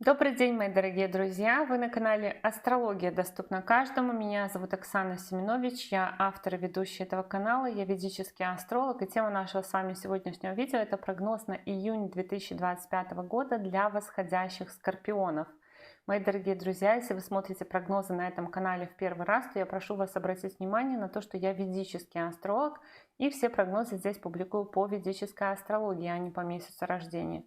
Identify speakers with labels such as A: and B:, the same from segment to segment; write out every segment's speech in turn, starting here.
A: Добрый день, мои дорогие друзья! Вы на канале Астрология доступна каждому. Меня зовут Оксана Семенович, я автор и ведущая этого канала, я ведический астролог. И тема нашего с вами сегодняшнего видео — это прогноз на июнь 2025 года для восходящих скорпионов. Мои дорогие друзья, если вы смотрите прогнозы на этом канале в первый раз, то я прошу вас обратить внимание на то, что я ведический астролог, и все прогнозы здесь публикую по ведической астрологии, а не по месяцу рождения.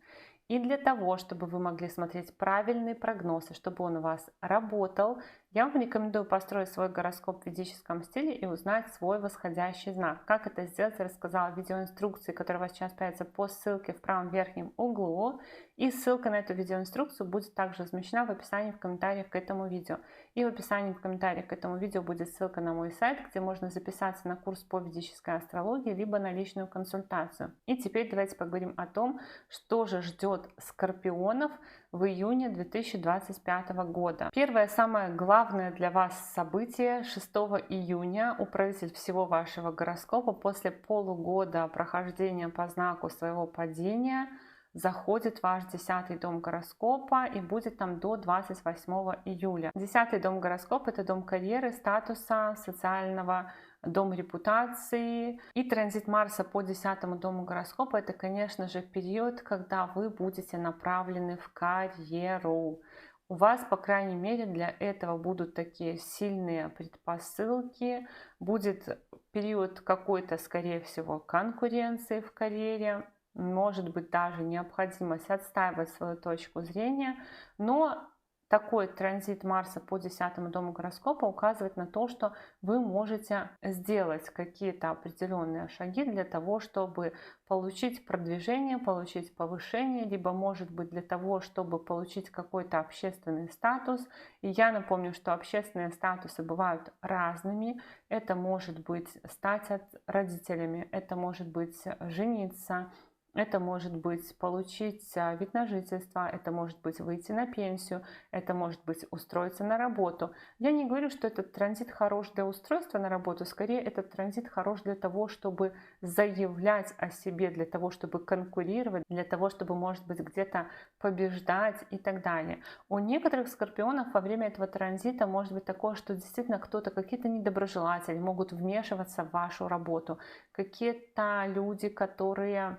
A: И для того, чтобы вы могли смотреть правильные прогнозы, чтобы он у вас работал, я вам рекомендую построить свой гороскоп в ведическом стиле и узнать свой восходящий знак. Как это сделать, я рассказала в видеоинструкции, которая у вас сейчас появится по ссылке в правом верхнем углу. И ссылка на эту видеоинструкцию будет также размещена в описании в комментариях к этому видео. И в описании в комментариях к этому видео будет ссылка на мой сайт, где можно записаться на курс по ведической астрологии, либо на личную консультацию. И теперь давайте поговорим о том, что же ждет скорпионов в июне 2025 года. Первое, самое главное для вас событие: 6 июня управитель всего вашего гороскопа после полугода прохождения по знаку своего падения заходит в ваш 10-й дом гороскопа и будет там до 28 июля. 10-й дом гороскопа — это дом карьеры, статуса, социального, дом репутации. И транзит Марса по 10-му дому гороскопа — это, конечно же, период, когда вы будете направлены в карьеру. У вас, по крайней мере, для этого будут такие сильные предпосылки. Будет период какой-то, скорее всего, конкуренции в карьере. Может быть даже необходимость отстаивать свою точку зрения, но такой транзит Марса по 10-му дому гороскопа указывает на то, что вы можете сделать какие-то определенные шаги для того, чтобы получить продвижение, получить повышение, либо, может быть, для того, чтобы получить какой-то общественный статус. И я напомню, что общественные статусы бывают разными. Это может быть стать родителями, это может быть жениться, это может быть получить вид на жительство, это может быть выйти на пенсию, это может быть устроиться на работу. Я не говорю, что этот транзит хорош для устройства на работу, скорее этот транзит хорош для того, чтобы заявлять о себе, для того, чтобы конкурировать, для того, чтобы, может быть, где-то побеждать и так далее. У некоторых скорпионов во время этого транзита может быть такое, что действительно кто-то, какие-то недоброжелатели могут вмешиваться в вашу работу, какие-то люди, которые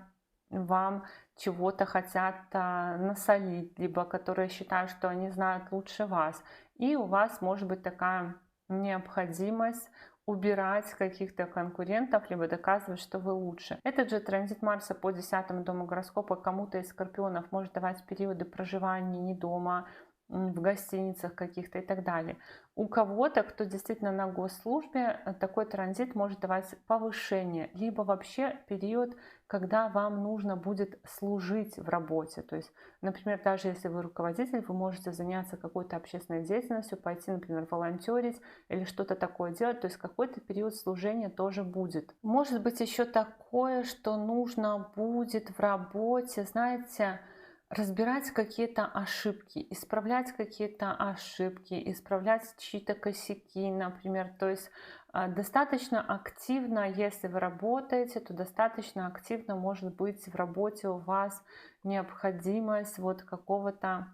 A: вам чего-то хотят насолить, либо которые считают, что они знают лучше вас. И у вас может быть такая необходимость убирать каких-то конкурентов, либо доказывать, что вы лучше. Этот же транзит Марса по 10-му дому гороскопа кому-то из скорпионов может давать периоды проживания не дома, в гостиницах каких-то и так далее. У кого-то, кто действительно на госслужбе, такой транзит может давать повышение, либо вообще период, когда вам нужно будет служить в работе. То есть, например, даже если вы руководитель, вы можете заняться какой-то общественной деятельностью, пойти, например, волонтерить или что-то такое делать. То есть какой-то период служения тоже будет. Может быть еще такое, что нужно будет в работе, знаете, разбирать какие-то ошибки, исправлять какие-то ошибки, исправлять чьи-то косяки, например. То есть достаточно активно, если вы работаете, то достаточно активно может быть в работе у вас необходимость вот какого-то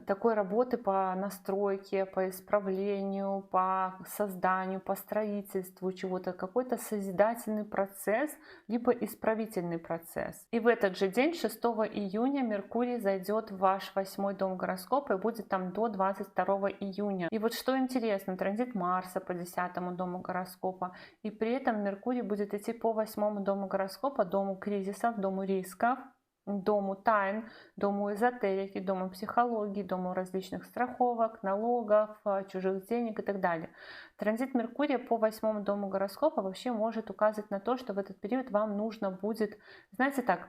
A: такой работы по настройке, по исправлению, по созданию, по строительству чего-то, какой-то созидательный процесс, либо исправительный процесс. И в этот же день, 6 июня, Меркурий зайдет в ваш 8-й дом гороскопа и будет там до 22 июня. И вот что интересно, транзит Марса по 10-му дому гороскопа, и при этом Меркурий будет идти по 8-му дому гороскопа, дому кризисов, дому рисков, дому тайн, дому эзотерики, дому психологии, дому различных страховок, налогов, чужих денег и так далее. Транзит Меркурия по 8-му дому гороскопа вообще может указывать на то, что в этот период вам нужно будет, знаете так,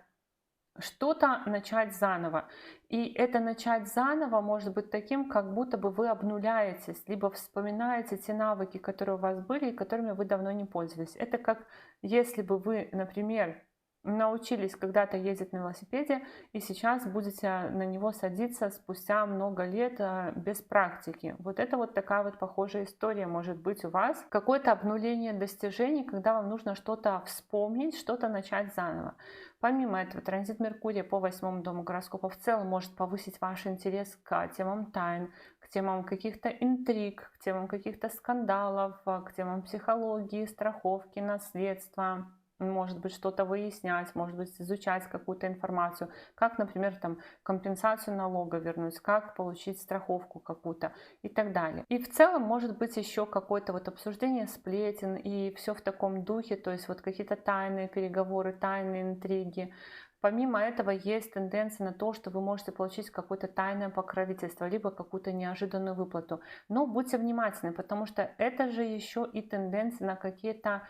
A: что-то начать заново. И это начать заново может быть таким, как будто бы вы обнуляетесь, либо вспоминаете те навыки, которые у вас были и которыми вы давно не пользовались. Это как если бы вы, например, научились когда-то ездить на велосипеде и сейчас будете на него садиться спустя много лет без практики. Вот это вот такая вот похожая история может быть у вас. Какое-то обнуление достижений, когда вам нужно что-то вспомнить, что-то начать заново. Помимо этого, транзит Меркурия по 8-му дому гороскопа в целом может повысить ваш интерес к темам тайн, к темам каких-то интриг, к темам каких-то скандалов, к темам психологии, страховки, наследства. Может быть, что-то выяснять, может быть, изучать какую-то информацию, как, например, там, компенсацию налога вернуть, как получить страховку какую-то и так далее. И в целом может быть еще какое-то вот обсуждение сплетен и все в таком духе, то есть вот какие-то тайные переговоры, тайные интриги. Помимо этого есть тенденция на то, что вы можете получить какое-то тайное покровительство, либо какую-то неожиданную выплату. Но будьте внимательны, потому что это же еще и тенденция на какие-то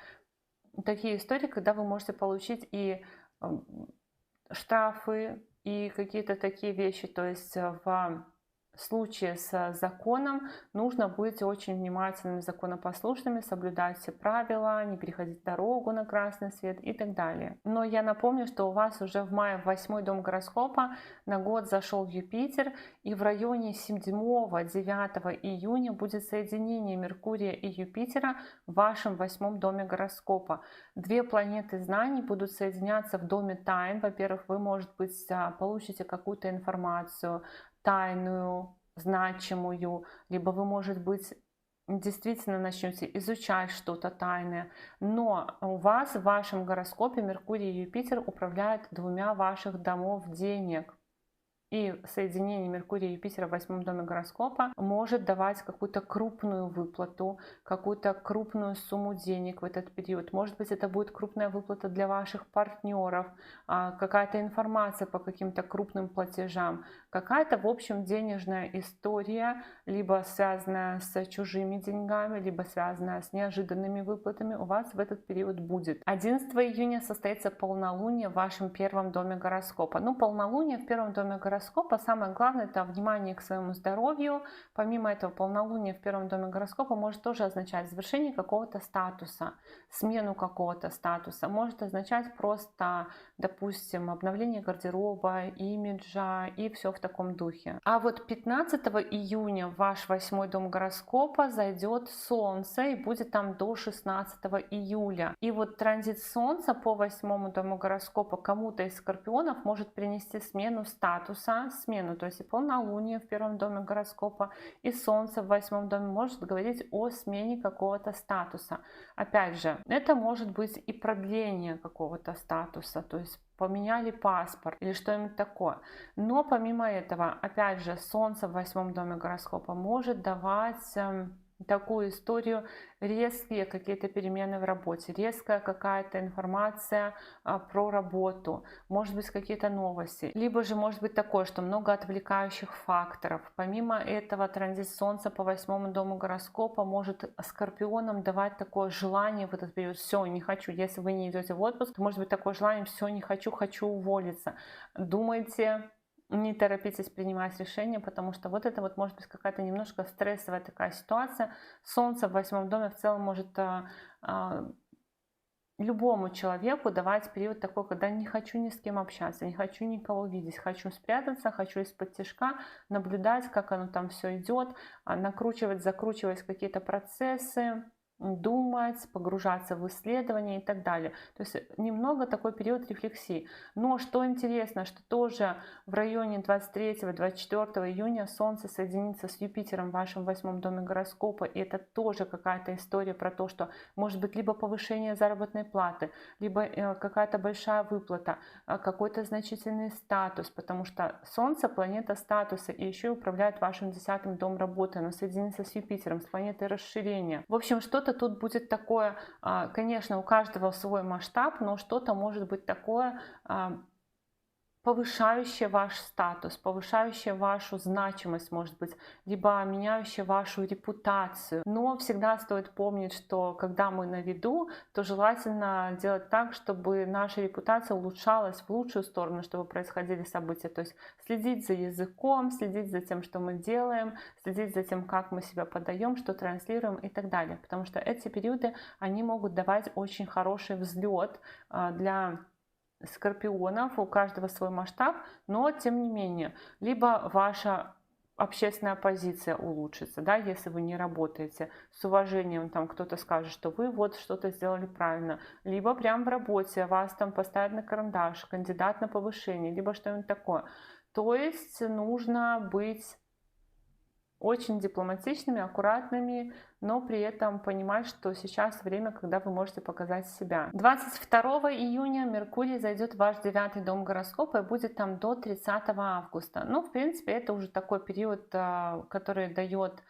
A: такие истории, когда вы можете получить и м, штрафы, и какие-то такие вещи. То есть в случае с законом нужно быть очень внимательными, законопослушными, соблюдать все правила, не переходить дорогу на красный свет и так далее. Но я напомню, что у вас уже в мае в 8-й дом гороскопа на год зашел Юпитер, и в районе 7-9 июня будет соединение Меркурия и Юпитера в вашем 8-м доме гороскопа. Две планеты знаний будут соединяться в доме тайн. Во-первых, вы, может быть, получите какую-то информацию тайную, значимую, либо вы, может быть, действительно начнете изучать что-то тайное. Но у вас в вашем гороскопе Меркурий и Юпитер управляют двумя ваших домов денег. И соединение Меркурия и Юпитера в 8-м доме гороскопа может давать какую-то крупную выплату, какую-то крупную сумму денег в этот период. Может быть, это будет крупная выплата для ваших партнеров, какая-то информация по каким-то крупным платежам, какая-то, в общем, денежная история, либо связанная с чужими деньгами, либо связанная с неожиданными выплатами у вас в этот период будет. 11 июня состоится полнолуние в вашем первом доме гороскопа. Ну, полнолуние в первом доме гороскопа, самое главное, это внимание к своему здоровью. Помимо этого, полнолуние в первом доме гороскопа может тоже означать завершение какого-то статуса, смену какого-то статуса. Может означать просто, допустим, обновление гардероба, имиджа и все в таком духе. А вот 15 июня в ваш 8-й дом гороскопа зайдет Солнце и будет там до 16 июля. И вот транзит Солнца по 8-му дому гороскопа кому-то из скорпионов может принести смену статуса, то есть и полнолуние в первом доме гороскопа, и Солнце в 8-м доме может говорить о смене какого-то статуса. Опять же, это может быть и продление какого-то статуса, то есть поменяли паспорт или что-нибудь такое. Но помимо этого, опять же, Солнце в 8-м доме гороскопа может давать такую историю, резкие какие-то перемены в работе, резкая какая-то информация про работу, может быть какие-то новости, либо же может быть такое, что много отвлекающих факторов. Помимо этого, транзит Солнца по 8-му дому гороскопа может скорпионам давать такое желание в этот период: все, не хочу. Если вы не идете в отпуск, то может быть такое желание: все, не хочу, хочу уволиться. Думайте, не торопитесь принимать решения, потому что вот это вот может быть какая-то немножко стрессовая такая ситуация. Солнце в 8-м доме в целом может любому человеку давать период такой, когда не хочу ни с кем общаться, не хочу никого видеть, хочу спрятаться, хочу из-под тишка наблюдать, как оно там все идет, накручивать, закручивать какие-то процессы, думать, погружаться в исследования и так далее. То есть немного такой период рефлексии. Но что интересно, что тоже в районе 23-24 июня Солнце соединится с Юпитером в вашем 8-м доме гороскопа, и это тоже какая-то история про то, что может быть либо повышение заработной платы, либо какая-то большая выплата, какой-то значительный статус, потому что Солнце — планета статуса, и еще и управляет вашим 10-м домом работы, оно соединится с Юпитером, с планетой расширения. В общем, что-то тут будет такое, конечно, у каждого свой масштаб, но что-то может быть такое, повышающее ваш статус, повышающее вашу значимость, может быть, либо меняющее вашу репутацию. Но всегда стоит помнить, что когда мы на виду, то желательно делать так, чтобы наша репутация улучшалась в лучшую сторону, чтобы происходили события. То есть следить за языком, следить за тем, что мы делаем, следить за тем, как мы себя подаем, что транслируем и так далее. Потому что эти периоды, они могут давать очень хороший взлет для скорпионов, у каждого свой масштаб, но тем не менее, либо ваша общественная позиция улучшится, да, если вы не работаете с уважением, там кто-то скажет, что вы вот что-то сделали правильно, либо прям в работе вас там поставят на карандаш, кандидат на повышение, либо что-нибудь такое. То есть нужно быть очень дипломатичными, аккуратными, но при этом понимать, что сейчас время, когда вы можете показать себя. 22 июня Меркурий зайдет в ваш 9-й дом гороскопа и будет там до 30 августа. Ну, в принципе, это уже такой период, который дает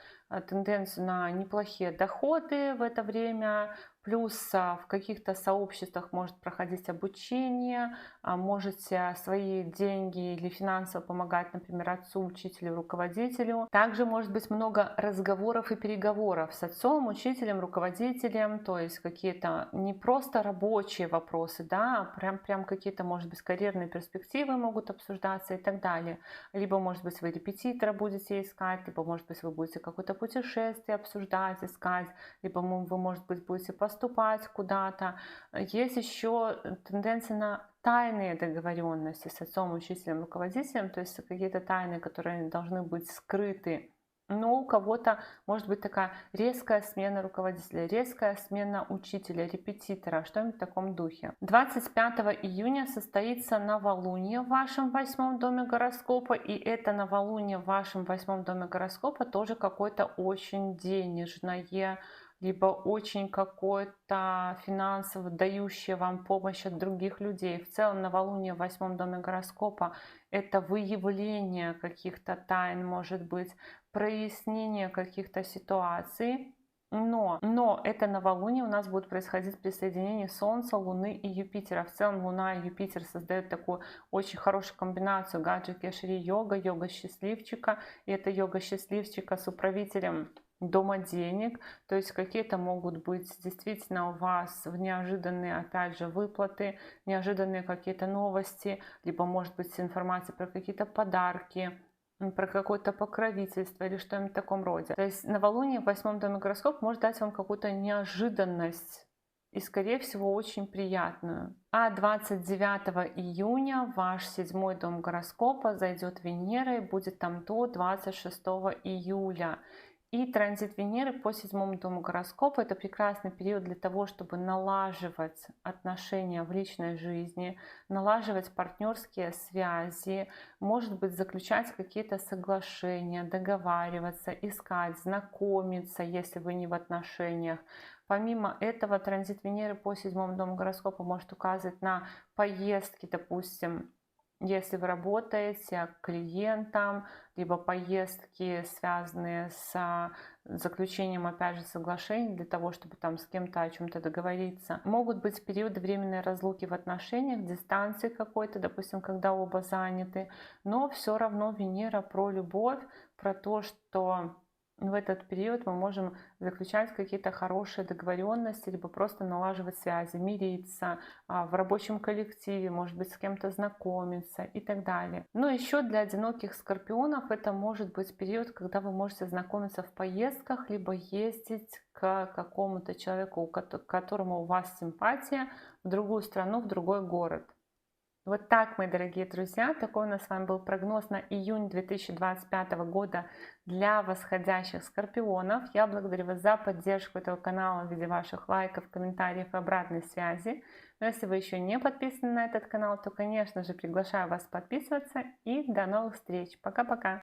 A: тенденцию на неплохие доходы в это время. Плюс в каких-то сообществах может проходить обучение, можете свои деньги или финансово помогать, например, отцу, учителю, руководителю. Также может быть много разговоров и переговоров с отцом, учителем, руководителем, то есть какие-то не просто рабочие вопросы, да, а прям какие-то, может быть, карьерные перспективы могут обсуждаться и так далее. Либо, может быть, вы репетитора будете искать, либо, может быть, вы будете какое-то путешествие обсуждать, искать, либо вы, может быть, будете поступать куда-то. Есть еще тенденция на тайные договоренности с отцом, учителем, руководителем, то есть какие-то тайны, которые должны быть скрыты. Но у кого-то может быть такая резкая смена руководителя, резкая смена учителя, репетитора, что-нибудь в таком духе. 25 июня состоится новолуние в вашем 8-м доме гороскопа, и это новолуние в вашем 8-м доме гороскопа тоже какое-то очень денежное, либо очень какое-то финансово дающее вам помощь от других людей. В целом новолуние в 8-м доме гороскопа – это выявление каких-то тайн, может быть, прояснение каких-то ситуаций. Но это новолуние у нас будет происходить при соединении Солнца, Луны и Юпитера. В целом Луна и Юпитер создают такую очень хорошую комбинацию гаджи кешри йога, йога счастливчика. И это йога счастливчика с управителем дома денег, то есть какие-то могут быть действительно у вас в неожиданные, опять же, выплаты, неожиданные какие-то новости, либо может быть информация про какие-то подарки, про какое-то покровительство или что-нибудь в таком роде. То есть новолуние в 8-м доме гороскопа может дать вам какую-то неожиданность и, скорее всего, очень приятную. А 29 июня в ваш 7-й дом гороскопа зайдет Венера и будет там до 26 июля. И транзит Венеры по 7-му дому гороскопа – это прекрасный период для того, чтобы налаживать отношения в личной жизни, налаживать партнерские связи, может быть, заключать какие-то соглашения, договариваться, искать, знакомиться, если вы не в отношениях. Помимо этого, транзит Венеры по 7-му дому гороскопа может указывать на поездки, допустим, если вы работаете к клиентам, либо поездки, связанные с заключением, опять же, соглашений для того, чтобы там с кем-то о чем-то договориться. Могут быть периоды временной разлуки в отношениях, дистанции какой-то, допустим, когда оба заняты, но все равно Венера про любовь, про то, что в этот период мы можем заключать какие-то хорошие договоренности, либо просто налаживать связи, мириться в рабочем коллективе, может быть, с кем-то знакомиться и так далее. Но еще для одиноких скорпионов это может быть период, когда вы можете знакомиться в поездках, либо ездить к какому-то человеку, к которому у вас симпатия, в другую страну, в другой город. Вот так, мои дорогие друзья, такой у нас с вами был прогноз на июнь 2025 года для восходящих скорпионов. Я благодарю вас за поддержку этого канала в виде ваших лайков, комментариев и обратной связи. Но если вы еще не подписаны на этот канал, то, конечно же, приглашаю вас подписываться. И до новых встреч. Пока-пока.